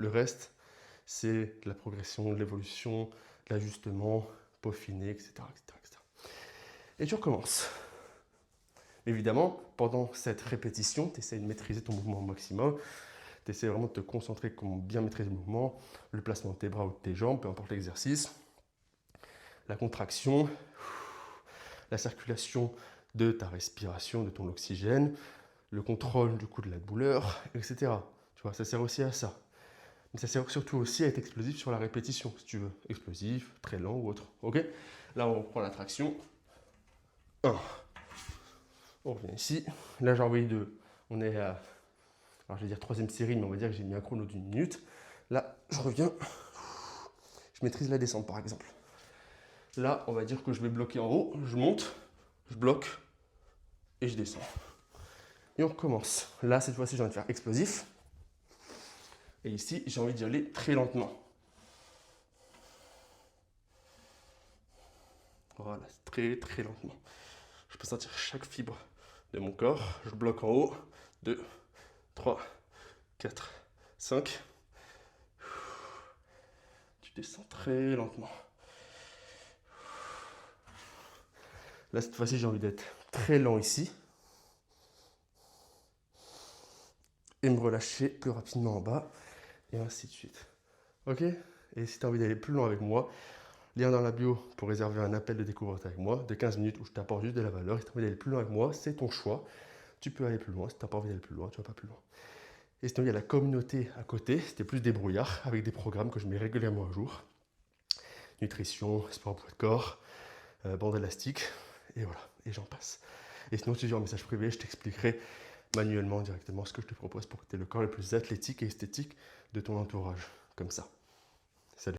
Le reste, c'est de la progression, de l'évolution, de l'ajustement, peaufiner, etc., etc., etc. Et tu recommences. Évidemment, pendant cette répétition, tu essaies de maîtriser ton mouvement au maximum. Tu essaies vraiment de te concentrer comment bien maîtriser le mouvement, le placement de tes bras ou de tes jambes, peu importe l'exercice, la contraction, la circulation de ta respiration, de ton oxygène, le contrôle du coup de la douleur, etc. Tu vois, ça sert aussi à ça. Mais ça sert surtout aussi à être explosif sur la répétition, si tu veux. Explosif, très lent ou autre. Ok? Là, on reprend la traction. 1. On revient ici. Là, j'ai envoyé 2. On est à, alors je vais dire troisième série, mais on va dire que j'ai mis un chrono d'1 minute. Là, je reviens. Je maîtrise la descente, par exemple. Là, on va dire que je vais bloquer en haut. Je monte, je bloque et je descends. Et on recommence. Là, cette fois-ci, j'ai envie de faire explosif. Et ici, j'ai envie d'y aller très lentement. Voilà, très très lentement. Je peux sentir chaque fibre de mon corps. Je bloque en haut. 2, 3, 4, 5. Tu descends très lentement. Là, cette fois-ci, j'ai envie d'être très lent ici. Et me relâcher plus rapidement en bas. Et ainsi de suite. Ok? Et si tu as envie d'aller plus loin avec moi, lien dans la bio pour réserver un appel de découverte avec moi de 15 minutes où je t'apporte juste de la valeur. Si tu as envie d'aller plus loin avec moi, c'est ton choix. Tu peux aller plus loin. Si tu n'as pas envie d'aller plus loin, tu ne vas pas plus loin. Et sinon, il y a la communauté à côté. C'était plus débrouillard avec des programmes que je mets régulièrement à jour. Nutrition, sport poids de corps, bande élastique. Et voilà. Et j'en passe. Et sinon, si tu veux un message privé, je t'expliquerai manuellement directement ce que je te propose pour que tu aies le corps le plus athlétique et esthétique de ton entourage. Comme ça.